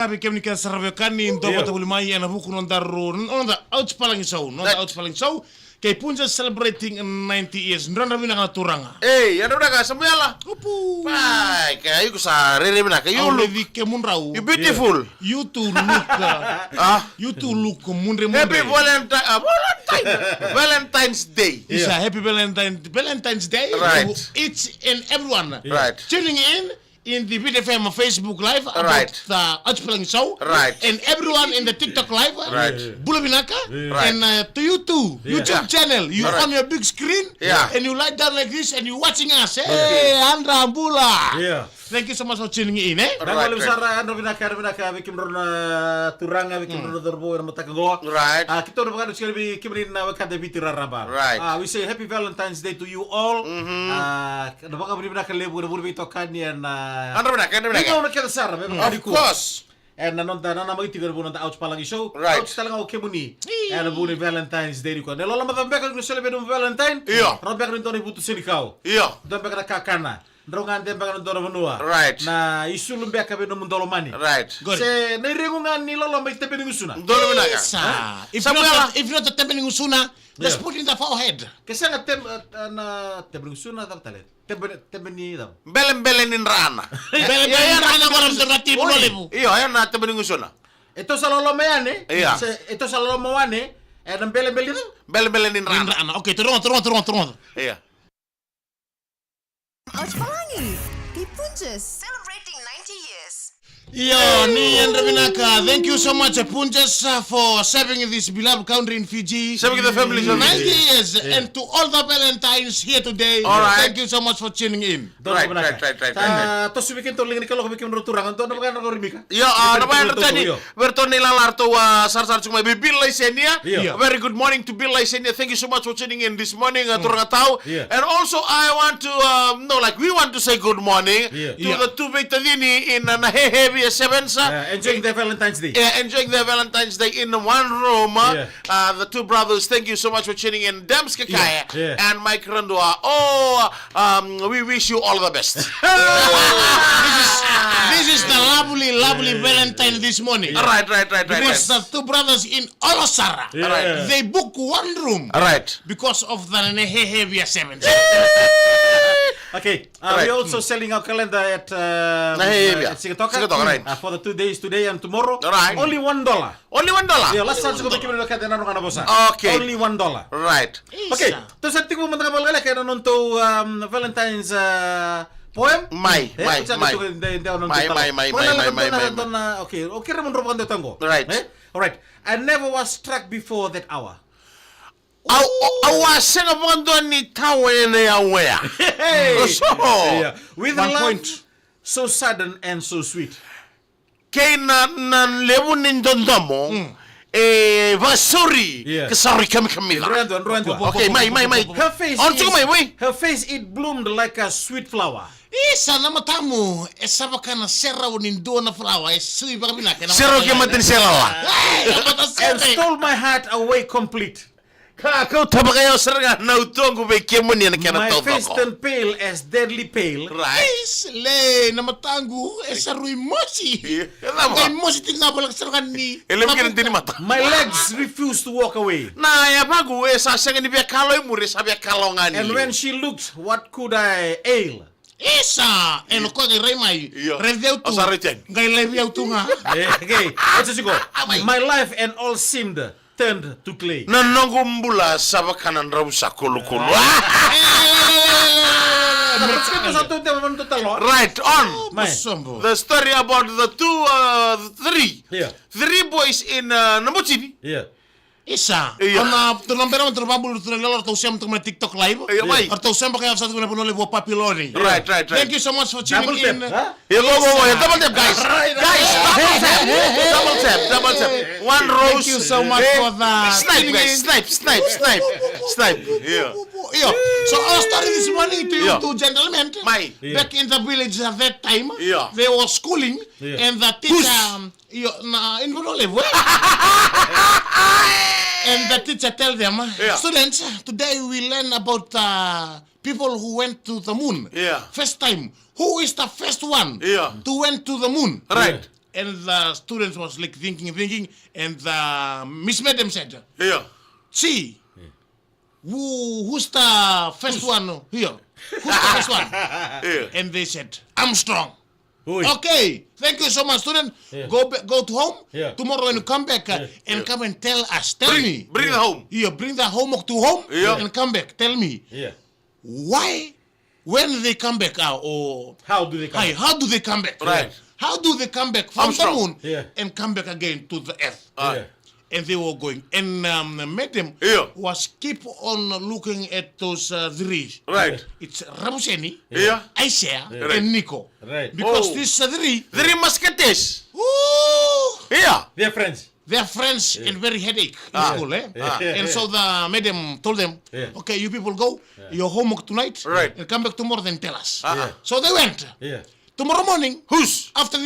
Kami kan sarve kani ndo kota bulimai ana buku nonda outspaling show. Kay punja celebrating 90 years. Ndra bina kana turanga. Ano udah ka samuyala? Upu. Pai, kayu kusare ni bina kayu look. You Beautiful. You two look munre. Happy Valentine's Day. It's a happy Valentine's Day Right. to each and everyone. Right. Tuning in the BDFM Facebook Live about the Outspaling Show. Right. And everyone in the TikTok Live. Right. Bulabinaka. Right. And to you too. YouTube channel. You on your big screen. Yeah. And you lie down like this and you watching us. Hey, Andra Bula. Yeah. Thank you so much for tuning in. Nangalo besara ano binaka bikin rona turanga bikin rona dorbo na matakago. Right. Kita udah bukan sekali bikin na wakanda bitira raba. Right. We say happy Valentine's Day to you all. Kada baka binaka lebu na buru bito kanian Ano bina? Ikaw na kita sara, Of course. And nanonta na magitigar po ng Outspaling Show. Right. Outs talaga okay mo ni. And po ni Valentine's Day ko. Nelola matambek ang celebrate ng Valentine. Iya. Robek rin to ni putusin ikaw. Iya. Tambek na kakana. Ndrongan tambek na dora manua. Right. Na isulum beka be no mundolo mani. Right. Se nairengo nga ni lolo may tepe ni usuna. Dolo bina ka? If Samuela. not the tempeling usuna, let's put in the forehead. Kasi nga tepe ni usuna daw talet. Tepe ni daw. Belen-belenin rana. Bele rana ko lang alternatibo lebu. Iyo, ayan na tabi ng usuna. Ito sa lolo mayane. Iya. Ito sa lolo mawane. Ang bele-bele daw. Belen-belenin rana. Rana. Okay, turun. Iya. Outspaling Punjas celebrating 90 years. Yo, ni Andra Binaka, thank you so much, Punjas, for serving in this beloved country in Fiji. Serving the families of 90 years, and to all the Valentines here today, All right. thank you so much for tuning in. Right. To subikin to lingin kalau bikin roturangan to naman ka rimika. Yo, naman tani. Berto nilalar to sar cuma Bill Laisenia. Yeah. Very good morning to Bill Laisenia. Thank you so much for tuning in this morning turanga tau. Yeah. And also I want to we want to say good morning Yeah. to the two Betadini in Nahehe Sevens. Enjoying the Valentine's Day. Enjoying their Valentine's Day in one room. The two brothers, thank you so much for tuning in. Dems Kakaya and Mike Randua. We wish you all the best. This is the lovely Valentine this morning. Right. Because the two brothers in Olosara, they book one room Right. because of the Nehevia 7. Okay, Right. we're also selling our calendar at Nahevia. Sigatoka. Sigatoka, right. For the 2 days, today and tomorrow. Right. Only $1. Only $1. Yeah, last time ko bikin na kada nanu kana bosa. Okay. Only $1. Right. Okay, to sa tingin mo mga balala kaya nanon to Valentine's poem? My. Okay, ramon roban do tango. Right. All right. I never was struck before that hour. Awasenga bondo ni tawene aware. Yeah. With a 1 love point. so sudden and so sweet. Kay na lebu nindondomo. Vasuri. Yeah. Kasari kami. Ruando. Okay, may. Her face On to may. Her face, it bloomed like a sweet flower. Isa na matamu, esaba kana sera unindo na flower, esui baka binaka. Sero ke matin selawa. And stole my heart away complete. Kau taba kayo serga na utongo be kemuni na kana My to face ko. turned pale as deadly pale. Right. Le na matangu, esa rui mosi. Kay mosi tingna balak sera ni. Elem kena tini mata. My legs refused to walk away. Na ya bagu sa senga ni be kaloy muri sa be kalongani. And when she looked, what could I ail? Isa, elo ko kay Raymay. Iyo. Review tu. O, sa reteng. Kay review tu nga. Okay, let's just go. My life and all seemed turned to clay. Nanongumbula saba kanan rausa kulu. Right on. Masombo. The story about the three boys in Namuchini. Yeah. Isa, Iya. ana tunampera terpabul terlalu atau siam tengah TikTok live. Iya, mai. Atau siam pakai satu guna penulis buat papiloni. Right. Thank you so much for tuning Double tap, in. huh? Yeah, go. Double tap, guys. Double tap. One rose. Thank you so much for that. Snipe, guys. Snipe. Yeah. Yeah. So our story this morning to you Yeah. two gentlemen. Mai. Back in the village at that time, Yeah. they were schooling, and the teacher, in and the teacher tell them, Yeah. students, today we learn about people who went to the moon. Yeah. First time. Who is the first one Yeah. to went to the moon? Right. and the students was like thinking, and the Miss Madam said, Yeah. see, who's the first one here? Who's the first one? Yeah. And they said, Armstrong. Oi. Okay, thank you so much, student. Yeah. Go to home. Yeah. Tomorrow when you come back and come and tell us. Tell me. Bring it home. Yeah, bring the homework to home Yeah. and come back. Tell me Yeah. why, when they come back, or How do they come? how do they come back? Right. How do they come back from Armstrong. the moon Yeah. and come back again to the earth? Yeah. And they were going. And Madam Yeah. was keep on looking at those three. Right. It's Rabuseni, Yeah. Aisha, Right. and Nico. Right. Because Oh. these three, Three musketeers. ooh, Yeah. They're friends. they're friends and very headache in school. And so the madam told them, Yeah. okay, you people go, your homework tonight, Right. and come back tomorrow, then tell us. Yeah. So they went. Yeah. Tomorrow morning, Who's? after the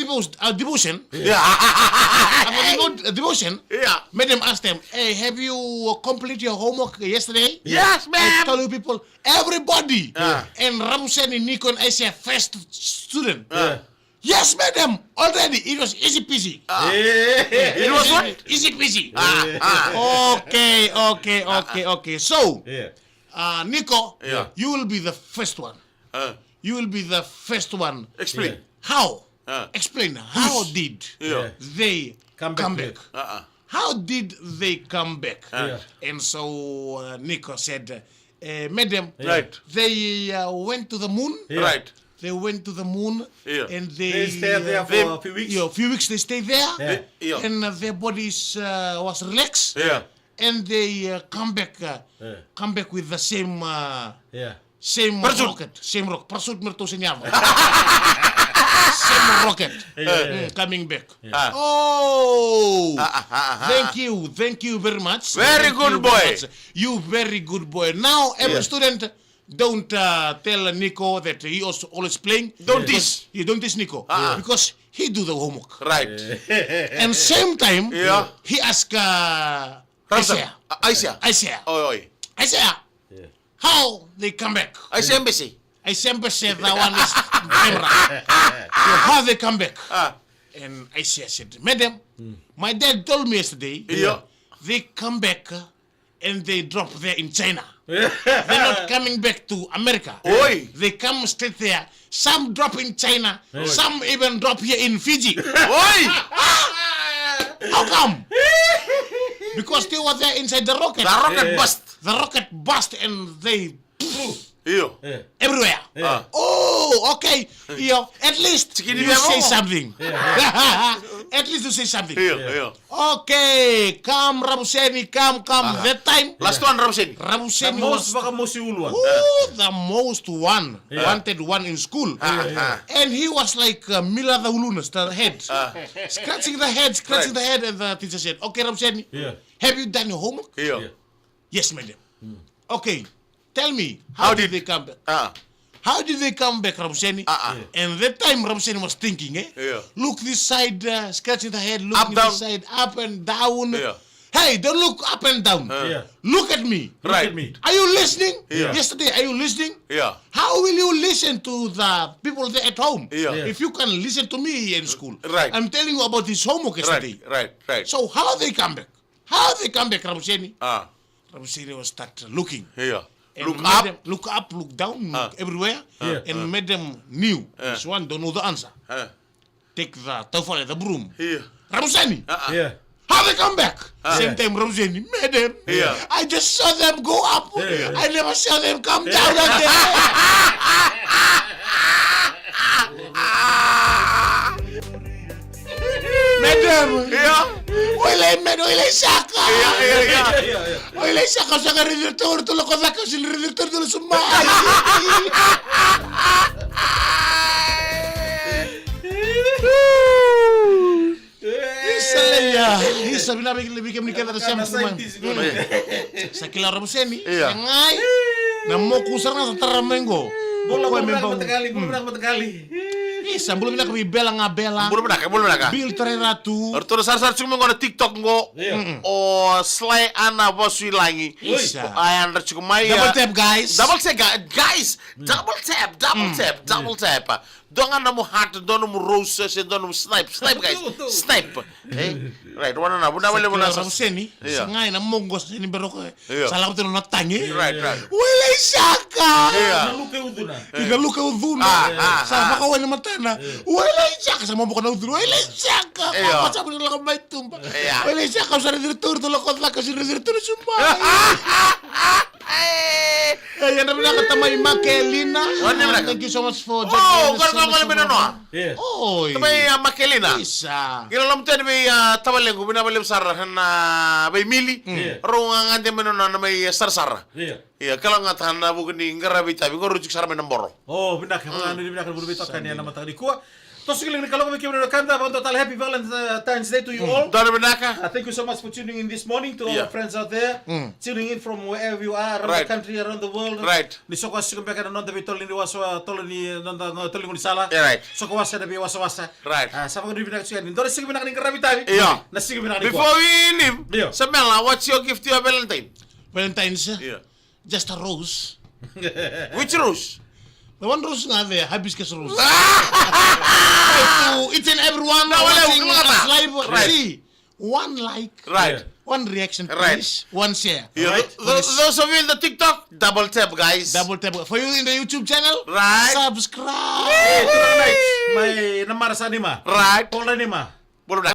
devotion, Yeah. after the devotion, Yeah. madam asked them, hey, have you completed your homework yesterday? Yes, I ma'am. tell you people, everybody, Yeah. and Ramseni, Nico, and Asia, first student. Yeah. Yes, madam, already, it was easy peasy. It was what? Easy peasy. Ah. Okay. So, Yeah. Nico, Yeah. you will be the first one. You will be the first one. Explain. How? Uh. Explain. How did Yeah. they Come come back back? How did they come back? Yeah. And so Nico said, Madam, Right. they went to the moon. Yeah. Right. They went to the moon, Yeah. and They stayed there for a few weeks. a few weeks they stayed there, Yeah. Yeah. and their bodies was relaxed, Yeah. and they come back with the same Yeah. same Parachute. rocket, same rocket. Parachute merto senyava. Same rocket coming back. Oh, thank you very much. Very Thank good you boy. very much. You very good boy. Now every student. Don't tell Nico that he also always playing. Don't Because- You don't teach Nico because he do the homework. Right. And same time, Yeah. he ask Ramsam. Isaiah, Aisha. Oi. Isaiah, Yeah. how they come back? Aisha embassy. Isaiah said that one is camera. How they come back? And Isaiah said, Madam, my dad told me yesterday. Yeah. They come back and they drop there in China. They're not coming back to America. Oi. They come straight there. Some drop in China. Some even drop here in Fiji. Oi. How come? Because they were there inside the rocket. The rocket bust. The rocket bust and they Yeah. Yeah. everywhere. Oh, okay. At least Chicken you dinner. say something. At least you say something. Yeah. Okay, come Rabuseni, come. That time, Last one, Ramsey. The Rabuseni most was baka most one. the most wanted one in school. And he was like Mila the Ulunas, the head. Scratching the head, and the teacher said, okay, Rabuseni, Yeah. have you done your homework? Yeah. Yes, madam. Okay, tell me, how did they come back? How did they come back, Rabuseni? And that time, Rabuseni was thinking, Yeah. look this side, scratching the head, look Up, this down. side, up and down. Yeah. Hey, don't look up and down. Yeah. Look at me. Right. Look at me. Are you listening? Yeah. Yesterday, are you listening? Yeah. How will you listen to the people there at home? Yeah. If you can listen to me here in school. Right. I'm telling you about this homework yesterday. Right. So how they come back? Rabuseni? Ah. Rabuseni will start looking. Yeah. And Look made up. them look up, look down, look everywhere, and made them knew. This one don't know the answer. Take the towel, the broom. Yeah. Rabuseni, Yeah. how they come back? Same time, Rabuseni, madam. Yeah. I just saw them go up. I never saw them come down again. Madam, Yeah. Oile saka. Yeah. Oile saka sa redditor tulo ko zaka sil redditor tulo summa. Isalaya, isa binabi lebih kami kata siam kumang. Sakila Rabuseni, Iya. ngai, namo kusar na sa taramengo. Bola Bokoy berang membang. matagali, bola berang matagali. Isa, belum na kami bela nga bela. Belum nak. Bil tereratu. Arturo sar cuma ngona TikTok ngo. O slay ana bosui langi. Isa. Ayan cuma mai. Double tap, guys. Double tap, guys. Double tap. Dongan namu heart, dongan namu roses, dongan namu snipe, guys. Snipe. Right. Wana na. Bunda wale bunda. Seni. Sangai na mongo sa sini beroko. Iya. Salam tu na tangi. Right. Wala saka. Naluka uduna. Igaluka uduna. Sama ka wala matana. Wala saka sama bukan uduna. Wala saka. Iya. Apa sabi nila kamay tumba. Iya. Wala saka sa direktur to lakot la kasi direktur sumba. Yan na nakatamay Makelina. Thank you so much for Oh, kau mana no? Yeah. Oh. Tapi Makelina. Isa. Kila lam tadi may tawaleng ko binabalik sar na may mili. Rungang ande menon na may sar. Yeah. Iya, kalau ngatahan na bukan di ngarabi tabi ko rujuk sar menemboro. Oh, benak ano di benak berbeda kan ya nama tadi kuah. Terus giling kalau kami kira kanta total happy Valentine's Day to you all. Dari benaka. Thank you so much for tuning in this morning to all our friends out there. Tuning in from wherever you are around the country, around the world. Right. Ni soko sikum beka non tabi tolini waso tolini nonda tolini sala. Yeah, right. Soko wasa tabi wasa. Right. Sama ko di benak suyan. Dore sikum benak ni karabi tabi. Iya. Na sikum benak ni. Before we leave, Iya. Samela, what's your gift to your Valentine? Valentine's. Yeah. Just a rose. Which rose? The one rose nga there, hibiscus rose. To each and everyone watching us live. Right. See, one like, Right. one reaction, Right. please, one share. Yeah. Right. Those of you in the TikTok, double tap, guys. Double tap. For you in the YouTube channel, Right. subscribe. May namara sa anima. Right. Kola anima. Belum dah.